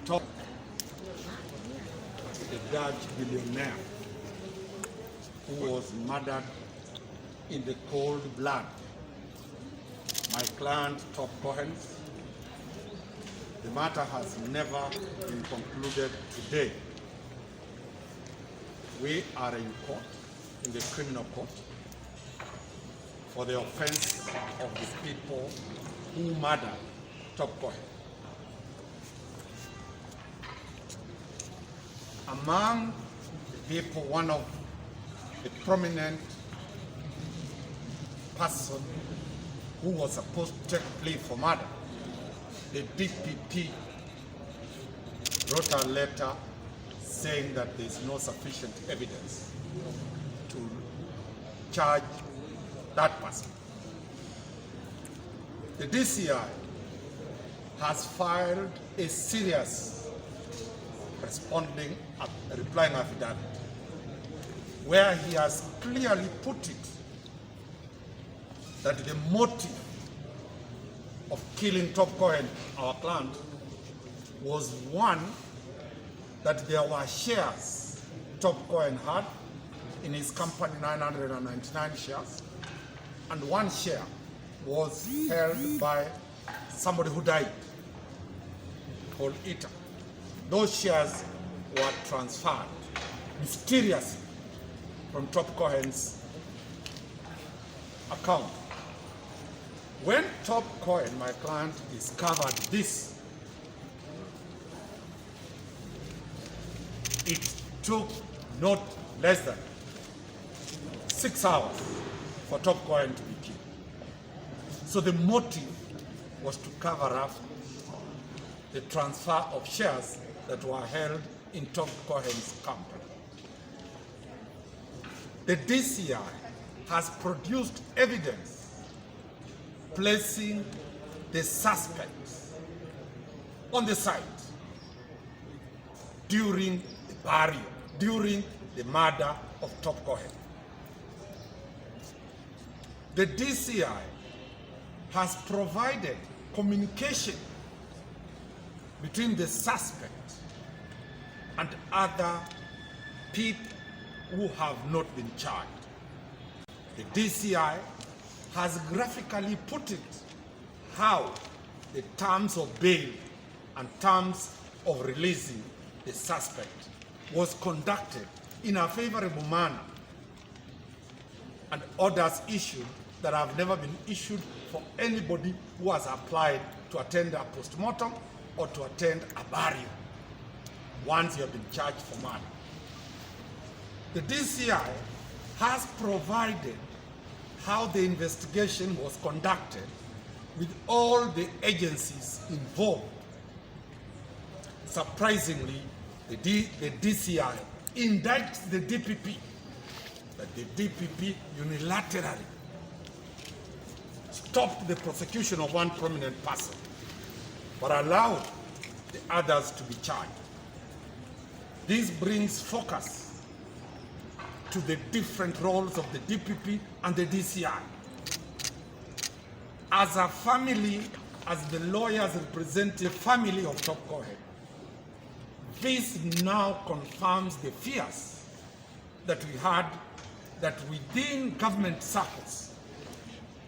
Top, the Dutch billionaire who was murdered in the cold blood. My client, Top Cohen. The matter has never been concluded today. We are in court, in the criminal court, for the offense of the people who murdered Top Cohen. Among the people, one of the prominent person who was supposed to take plea for murder, the DPP, wrote a letter saying that there is no sufficient evidence to charge that person. The DCI has filed a serious replying affidavit where he has clearly put it that the motive of killing Top Cohen, our client, was one, that there were shares Top Cohen had in his company, 999 shares, and one share was held by somebody who died, called Ita. Those shares were transferred mysteriously from Top Cohen's account. When Top Cohen, my client, discovered this, it took not less than 6 hours for Top Cohen to be killed. So the motive was to cover up the transfer of shares that were held in Top Cohen's company. The DCI has produced evidence placing the suspects on the site during the burial, during the murder of Top Cohen. The DCI has provided communication between the suspect and other people who have not been charged. The DCI has graphically put it how the terms of bail and terms of releasing the suspect was conducted in a favorable manner, and orders issued that have never been issued for anybody who has applied to attend a postmortem or to attend a burial once you have been charged for murder. The DCI has provided how the investigation was conducted with all the agencies involved. Surprisingly, the DCI indicts the DPP, that the DPP unilaterally stopped the prosecution of one prominent person, but allowed the others to be charged. This brings focus to the different roles of the DPP and the DCI. As a family, as the lawyers represent the family of Top Cohen, this now confirms the fears that we had, that within government circles,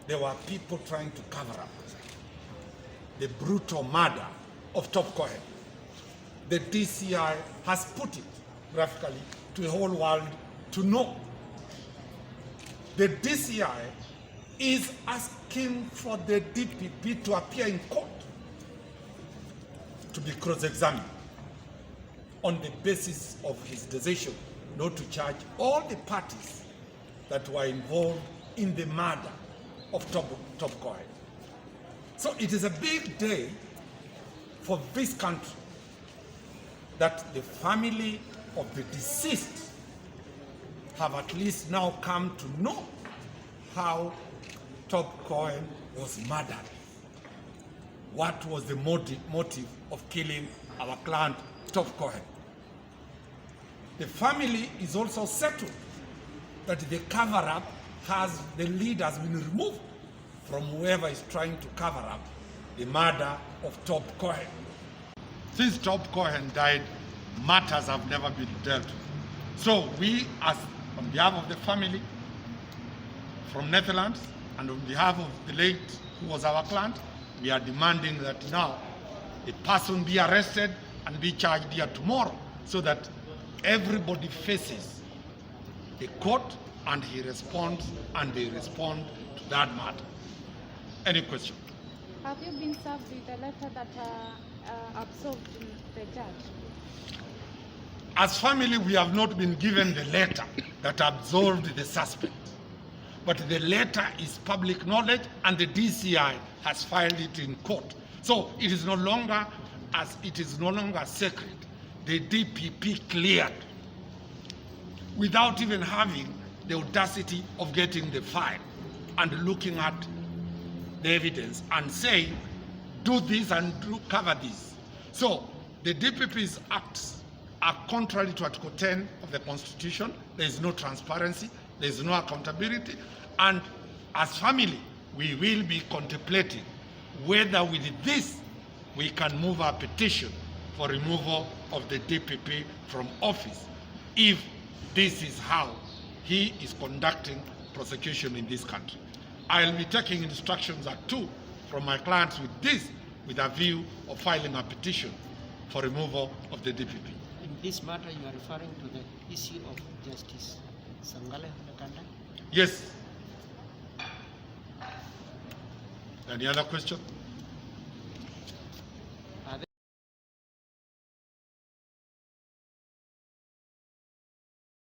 there were people trying to cover up the brutal murder of Top Cohen. The DCI has put it graphically to the whole world to know. The DCI is asking for the DPP to appear in court to be cross-examined on the basis of his decision not to charge all the parties that were involved in the murder of Top Cohen. So it is a big day for this country that the family of the deceased have at least now come to know how Top Cohen was murdered. What was the motive of killing our client, Top Cohen? The family is also settled that the cover-up the lead has been removed from whoever is trying to cover up the murder of Top Cohen. Since Top Cohen died, matters have never been dealt with. So we, as on behalf of the family from Netherlands and on behalf of the late who was our client, we are demanding that now a person be arrested and be charged here tomorrow so that everybody faces a court and he responds and they respond to that matter. Any question? Have you been served with a letter that absolved the judge? As family, we have not been given the letter that absolved the suspect. But the letter is public knowledge and the DCI has filed it in court. So it is no longer secret. The DPP cleared without even having the audacity of getting the file and looking at the evidence and saying, do this and cover this. So the DPP's acts are contrary to Article 10 of the Constitution. There is no transparency, there is no accountability, and as family, we will be contemplating whether with this we can move our petition for removal of the DPP from office if this is how he is conducting prosecution in this country. I'll be taking instructions at 2 from my clients with this, with a view of filing a petition for removal of the DPP. In this matter, you are referring to the issue of Justice Sangale Nakanda? Yes. Any other question?